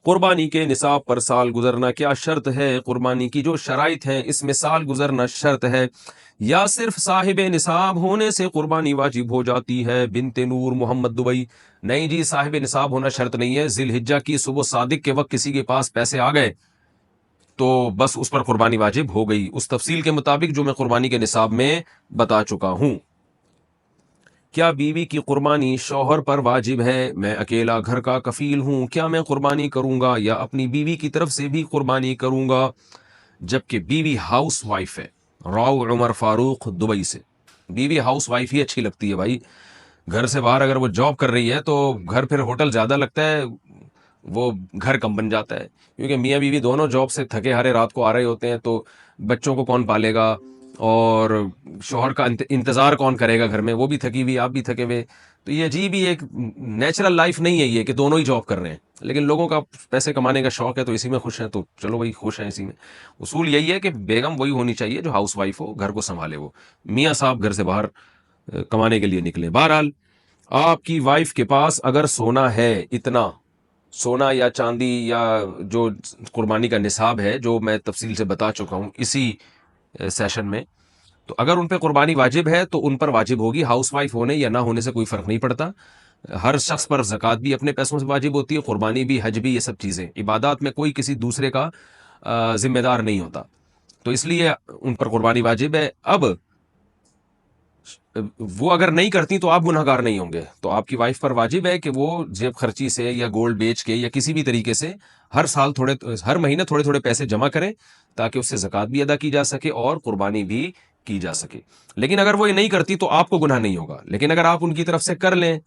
قربانی کے نصاب پر سال گزرنا کیا شرط ہے؟ قربانی کی جو شرائط ہیں اس میں سال گزرنا شرط ہے یا صرف صاحب نصاب ہونے سے قربانی واجب ہو جاتی ہے؟ بنت نور محمد دبئی: نہیں جی، صاحب نصاب ہونا شرط نہیں ہے. ذی الحجہ کی صبح صادق کے وقت کسی کے پاس پیسے آ گئے تو بس اس پر قربانی واجب ہو گئی، اس تفصیل کے مطابق جو میں قربانی کے نصاب میں بتا چکا ہوں. کیا بیوی کی قربانی شوہر پر واجب ہے؟ میں اکیلا گھر کا کفیل ہوں، کیا میں قربانی کروں گا یا اپنی بیوی کی طرف سے بھی قربانی کروں گا جبکہ بیوی ہاؤس وائف ہے؟ راؤ عمر فاروق دبئی سے: بیوی ہاؤس وائف ہی اچھی لگتی ہے بھائی. گھر سے باہر اگر وہ جاب کر رہی ہے تو گھر پھر ہوٹل زیادہ لگتا ہے، وہ گھر کم بن جاتا ہے، کیونکہ میاں بیوی دونوں جاب سے تھکے ہارے رات کو آ رہے ہوتے ہیں تو بچوں کو کون پالے گا اور شوہر کا انتظار کون کرے گا گھر میں، وہ بھی تھکی ہوئی آپ بھی تھکے ہوئے. تو یہ عجیب ہی ایک نیچرل لائف نہیں ہے یہ کہ دونوں ہی جاب کر رہے ہیں، لیکن لوگوں کا پیسے کمانے کا شوق ہے تو اسی میں خوش ہیں، تو چلو بھائی خوش ہیں اسی میں. اصول یہی ہے کہ بیگم وہی ہونی چاہیے جو ہاؤس وائف ہو، گھر کو سنبھالے. وہ میاں صاحب گھر سے باہر کمانے کے لیے نکلے. بہرحال آپ کی وائف کے پاس اگر سونا ہے، اتنا سونا یا چاندی یا جو قربانی کا نصاب ہے جو میں تفصیل سے بتا چکا ہوں اسی سیشن میں، تو اگر ان پہ قربانی واجب ہے تو ان پر واجب ہوگی. ہاؤس وائف ہونے یا نہ ہونے سے کوئی فرق نہیں پڑتا. ہر شخص پر زکوٰۃ بھی اپنے پیسوں سے واجب ہوتی ہے، قربانی بھی، حج بھی، یہ سب چیزیں عبادات میں کوئی کسی دوسرے کا ذمہ دار نہیں ہوتا، تو اس لیے ان پر قربانی واجب ہے. اب وہ اگر نہیں کرتی تو آپ گناہ گار نہیں ہوں گے، تو آپ کی وائف پر واجب ہے کہ وہ جیب خرچی سے یا گولڈ بیچ کے یا کسی بھی طریقے سے ہر مہینے تھوڑے تھوڑے پیسے جمع کریں تاکہ اس سے زکوٰۃ بھی ادا کی جا سکے اور قربانی بھی کی جا سکے. لیکن اگر وہ یہ نہیں کرتی تو آپ کو گناہ نہیں ہوگا. لیکن اگر آپ ان کی طرف سے کر لیں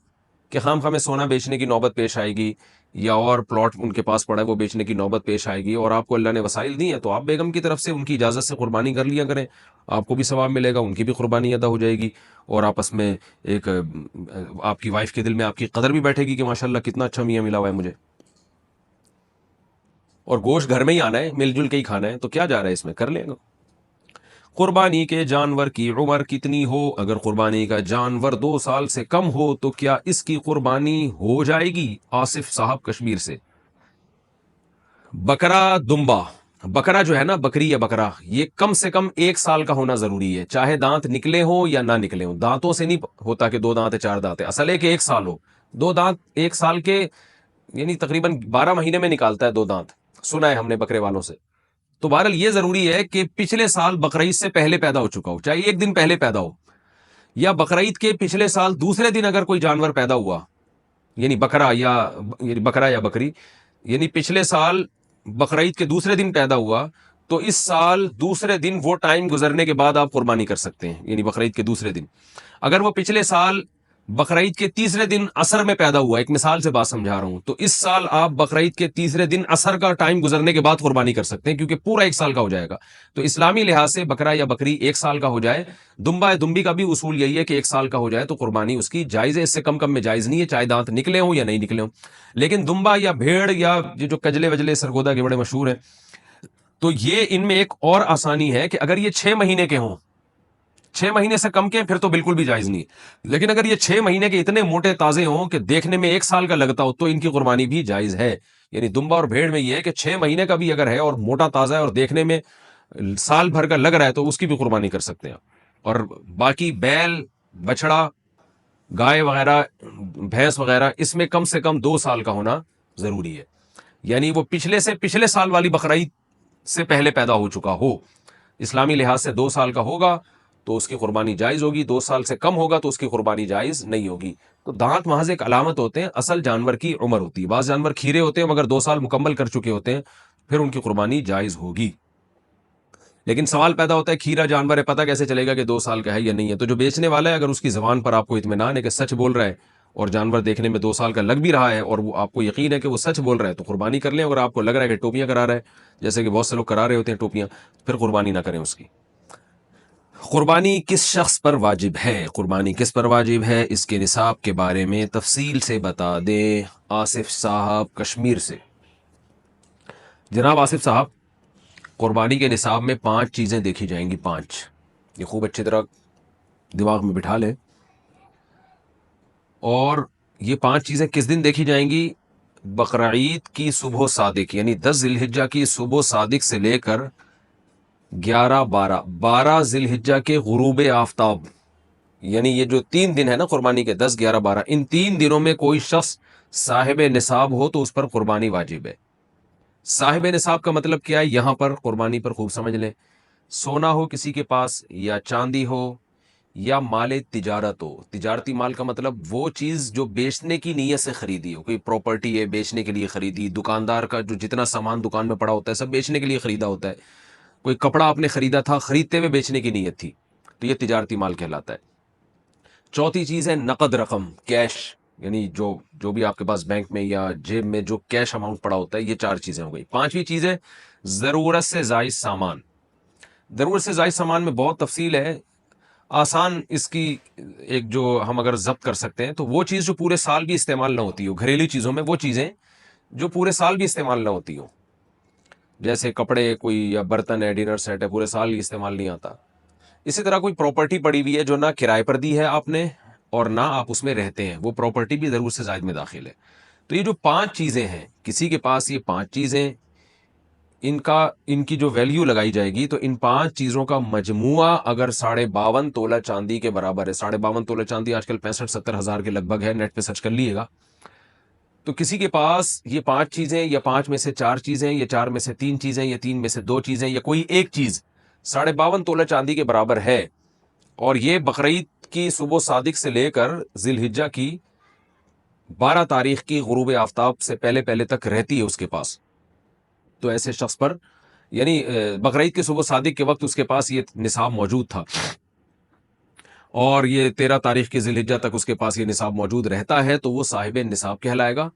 کہ خام خواہ میں سونا بیچنے کی نوبت پیش آئے گی یا اور پلاٹ ان کے پاس پڑا ہے وہ بیچنے کی نوبت پیش آئے گی اور آپ کو اللہ نے وسائل دی ہیں، تو آپ بیگم کی طرف سے ان کی اجازت سے قربانی کر لیا کریں، آپ کو بھی ثواب ملے گا، ان کی بھی قربانی ادا ہو جائے گی، اور آپس میں ایک آپ کی وائف کے دل میں آپ کی قدر بھی بیٹھے گی کہ ماشاءاللہ کتنا اچھا میاں ملا ہوا ہے مجھے. اور گوشت گھر میں ہی آنا ہے، مل جل کے ہی کھانا ہے، تو کیا جا رہا ہے اس میں، کر لیں گا. قربانی کے جانور کی عمر کتنی ہو؟ اگر قربانی کا جانور 2 سال سے کم ہو تو کیا اس کی قربانی ہو جائے گی؟ آصف صاحب کشمیر سے. بکرا دمبا، بکرا جو ہے نا، بکری یا بکرا، یہ کم سے کم 1 سال کا ہونا ضروری ہے، چاہے دانت نکلے ہوں یا نہ نکلے ہوں. دانتوں سے نہیں ہوتا کہ 2 دانت ہے 4 دانت ہے، اصل ہے کہ 1 سال ہو. 2 دانت 1 سال کے یعنی تقریباً 12 مہینے میں نکالتا ہے 2 دانت، سنا ہے ہم نے بکرے والوں سے. تو بہرحال یہ ضروری ہے کہ پچھلے سال بقرعید سے پہلے پیدا ہو چکا ہو، چاہے 1 دن پہلے پیدا ہو، یا بقرعید کے پچھلے سال دوسرے دن اگر کوئی جانور پیدا ہوا، یعنی بکرا یا بکری، یعنی پچھلے سال بقرعید کے دوسرے دن پیدا ہوا تو اس سال دوسرے دن وہ ٹائم گزرنے کے بعد آپ قربانی کر سکتے ہیں، یعنی بقرعید کے دوسرے دن. اگر وہ پچھلے سال بقرعید کے تیسرے دن عصر میں پیدا ہوا، ایک مثال سے بات سمجھا رہا ہوں، تو اس سال آپ بقرعید کے تیسرے دن عصر کا ٹائم گزرنے کے بعد قربانی کر سکتے ہیں کیونکہ پورا 1 سال کا ہو جائے گا. تو اسلامی لحاظ سے بکرا یا بکری 1 سال کا ہو جائے. دمبا یا دمبی کا بھی اصول یہی ہے کہ 1 سال کا ہو جائے تو قربانی اس کی جائز ہے، اس سے کم میں جائز نہیں ہے، چاہے دانت نکلے ہوں یا نہیں نکلے ہوں. لیکن دمبا یا بھیڑ یا یہ جو کجلے وجلے سرگودا کے بڑے مشہور ہیں، تو یہ ان میں ایک اور آسانی ہے کہ اگر یہ 6 مہینے کے ہوں، 6 مہینے سے کم کے پھر تو بالکل بھی جائز نہیں. لیکن اگر یہ 6 مہینے کے اتنے موٹے تازے ہوں کہ دیکھنے میں 1 سال کا لگتا ہو تو ان کی قربانی بھی جائز ہے. یعنی دمبا اور بھیڑ میں یہ ہے کہ 6 مہینے کا بھی اگر ہے اور موٹا تازہ ہے اور دیکھنے میں سال بھر کا لگ رہا ہے تو اس کی بھی قربانی کر سکتے ہیں. اور باقی بیل، بچڑا، گائے وغیرہ، بھینس وغیرہ، اس میں کم سے کم 2 سال کا ہونا ضروری ہے، یعنی وہ پچھلے سال والی بقرعید سے پہلے پیدا ہو چکا ہو. اسلامی لحاظ سے 2 سال کا ہوگا تو اس کی قربانی جائز ہوگی، 2 سال سے کم ہوگا تو اس کی قربانی جائز نہیں ہوگی. تو دانت محض ایک علامت ہوتے ہیں، اصل جانور کی عمر ہوتی ہے. بعض جانور کھیرے ہوتے ہیں مگر 2 سال مکمل کر چکے ہوتے ہیں، پھر ان کی قربانی جائز ہوگی. لیکن سوال پیدا ہوتا ہے کھیرا جانور ہے، پتہ کیسے چلے گا کہ 2 سال کا ہے یا نہیں ہے؟ تو جو بیچنے والا ہے اگر اس کی زبان پر آپ کو اطمینان ہے کہ سچ بول رہا ہے اور جانور دیکھنے میں 2 سال کا لگ بھی رہا ہے اور وہ آپ کو یقین ہے کہ وہ سچ بول رہا ہے تو قربانی کر لیں. اگر آپ کو لگ رہا ہے کہ ٹوپیاں کرا رہا ہے، جیسے کہ بہت سے لوگ کرا رہے ہوتے ہیں ٹوپیاں، پھر قربانی نہ کریں اس کی. قربانی کس شخص پر واجب ہے؟ قربانی کس پر واجب ہے، اس کے نصاب کے بارے میں تفصیل سے بتا دیں. آصف صاحب کشمیر سے. جناب آصف صاحب، قربانی کے نصاب میں 5 چیزیں دیکھی جائیں گی. 5 یہ خوب اچھی طرح دماغ میں بٹھا لیں. اور یہ 5 چیزیں کس دن دیکھی جائیں گی؟ بقرعید کی صبح صادق یعنی 10 ذی الحجہ کی صبح صادق سے لے کر 12 ذی الحجہ کے غروب آفتاب، یعنی یہ جو 3 دن ہے نا قربانی کے، 10 11 12، ان 3 دنوں میں کوئی شخص صاحب نصاب ہو تو اس پر قربانی واجب ہے۔ صاحب نصاب کا مطلب کیا ہے یہاں پر قربانی پر خوب سمجھ لیں۔ سونا ہو کسی کے پاس، یا چاندی ہو، یا مال تجارت ہو۔ تجارتی مال کا مطلب وہ چیز جو بیچنے کی نیت سے خریدی ہو، کوئی پراپرٹی ہے بیچنے کے لیے خریدی، دکاندار کا جو جتنا سامان دکان میں پڑا ہوتا ہے سب بیچنے کے لیے خریدا ہوتا ہے، کوئی کپڑا آپ نے خریدا تھا، خریدتے ہوئے بیچنے کی نیت تھی، تو یہ تجارتی مال کہلاتا ہے۔ چوتھی چیز ہے نقد رقم، کیش، یعنی جو بھی آپ کے پاس بینک میں یا جیب میں جو کیش اماؤنٹ پڑا ہوتا ہے، یہ 4 چیزیں ہو گئی۔ پانچویں چیز ہے ضرورت سے زائد سامان۔ ضرورت سے زائد سامان میں بہت تفصیل ہے، آسان اس کی ایک جو ہم اگر ضبط کر سکتے ہیں تو وہ چیز جو پورے سال بھی استعمال نہ ہوتی ہو، گھریلو چیزوں میں وہ چیزیں جو پورے سال بھی استعمال نہ ہوتی ہو، جیسے کپڑے کوئی یا برتن ہے، ڈنر سیٹ ہے، پورے سال استعمال نہیں آتا۔ اسی طرح کوئی پراپرٹی پڑی ہوئی ہے جو نہ کرائے پر دی ہے آپ نے اور نہ آپ اس میں رہتے ہیں، وہ پراپرٹی بھی ضرورت سے زائد میں داخل ہے۔ تو یہ جو 5 چیزیں ہیں، کسی کے پاس یہ 5 چیزیں، ان کی جو ویلیو لگائی جائے گی تو ان 5 چیزوں کا مجموعہ اگر 52.5 تولہ چاندی کے برابر ہے، 52.5 تولہ چاندی آج کل 65-70 ہزار کے لگ بھگ ہے، نیٹ پہ سرچ کر لیے گا، تو کسی کے پاس یہ 5 چیزیں، یا 5 میں سے 4 چیزیں، یا 4 میں سے 3 چیزیں، یا 3 میں سے 2 چیزیں، یا کوئی ایک چیز 52.5 تولہ چاندی کے برابر ہے، اور یہ بقرعید کی صبح صادق سے لے کر ذی الحجہ کی 12 تاریخ کی غروب آفتاب سے پہلے پہلے تک رہتی ہے اس کے پاس، تو ایسے شخص پر، یعنی بقرعید کی صبح صادق کے وقت اس کے پاس یہ نصاب موجود تھا، اور یہ 13 تاریخ کی ذی الحجہ تک اس کے پاس یہ نصاب موجود رہتا ہے، تو وہ صاحب نصاب کہلائے گا۔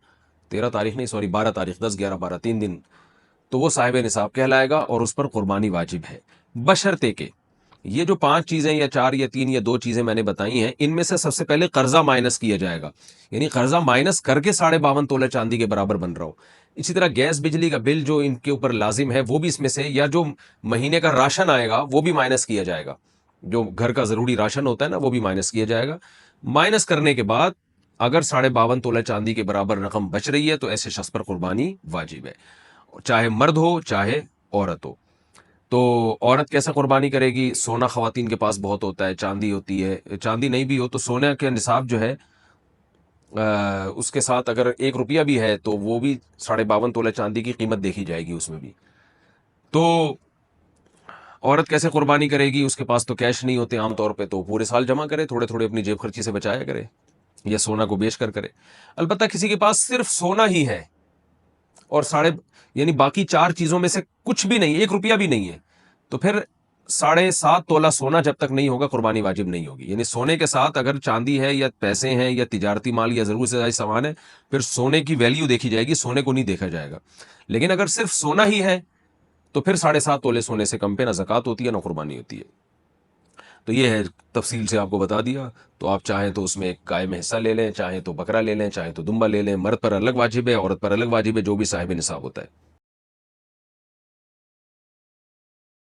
13 تاریخ نہیں، سوری 12 تاریخ، 10 11 12 3 دن، تو وہ صاحب نصاب کہلائے گا اور اس پر قربانی واجب ہے، بشرطے کہ یہ جو 5 چیزیں یا 4 یا 3 یا 2 چیزیں میں نے بتائی ہیں، ان میں سے سب سے پہلے قرضہ مائنس کیا جائے گا، یعنی قرضہ مائنس کر کے 52.5 تولہ چاندی کے برابر بن رہا ہو۔ اسی طرح گیس بجلی کا بل جو ان کے اوپر لازم ہے وہ بھی اس میں سے، یا جو مہینے کا راشن آئے گا وہ بھی مائنس کیا جائے گا، جو گھر کا ضروری راشن ہوتا ہے نا وہ بھی مائنس کیا جائے گا۔ مائنس کرنے کے بعد اگر 52.5 تولہ چاندی کے برابر رقم بچ رہی ہے تو ایسے شخص پر قربانی واجب ہے، چاہے مرد ہو چاہے عورت ہو۔ تو عورت کیسے قربانی کرے گی؟ سونا خواتین کے پاس بہت ہوتا ہے، چاندی ہوتی ہے، چاندی نہیں بھی ہو تو سونے کے نصاب جو ہے اس کے ساتھ اگر 1 روپیہ بھی ہے تو وہ بھی 52.5 تولہ چاندی کی قیمت دیکھی جائے گی اس میں بھی۔ تو عورت کیسے قربانی کرے گی؟ اس کے پاس تو کیش نہیں ہوتے عام طور پہ، تو پورے سال جمع کرے، تھوڑے تھوڑے اپنی جیب خرچی سے بچایا کرے، یا سونا کو بیچ کر کرے۔ البتہ کسی کے پاس صرف سونا ہی ہے اور یعنی باقی 4 چیزوں میں سے کچھ بھی نہیں، 1 روپیہ بھی نہیں ہے، تو پھر 7.5 تولہ سونا جب تک نہیں ہوگا قربانی واجب نہیں ہوگی۔ یعنی سونے کے ساتھ اگر چاندی ہے یا پیسے ہیں یا تجارتی مال یا ضرورت سے زائد سامان ہے، پھر سونے کی ویلیو دیکھی جائے گی، سونے کو نہیں دیکھا جائے گا۔ لیکن اگر صرف سونا ہی ہے تو پھر 7.5 تولے سونے سے کم پہ نہ زکوٰۃ ہوتی ہے نہ قربانی ہوتی ہے۔ تو یہ ہے، تفصیل سے آپ کو بتا دیا، تو آپ چاہیں تو اس میں ایک گائے میں حصہ لے لیں، چاہیں تو بکرا لے لیں، چاہیں تو دمبا لے لیں، مرد پر الگ واجب ہے، عورت پر الگ واجب ہے، جو بھی صاحب نصاب ہوتا ہے۔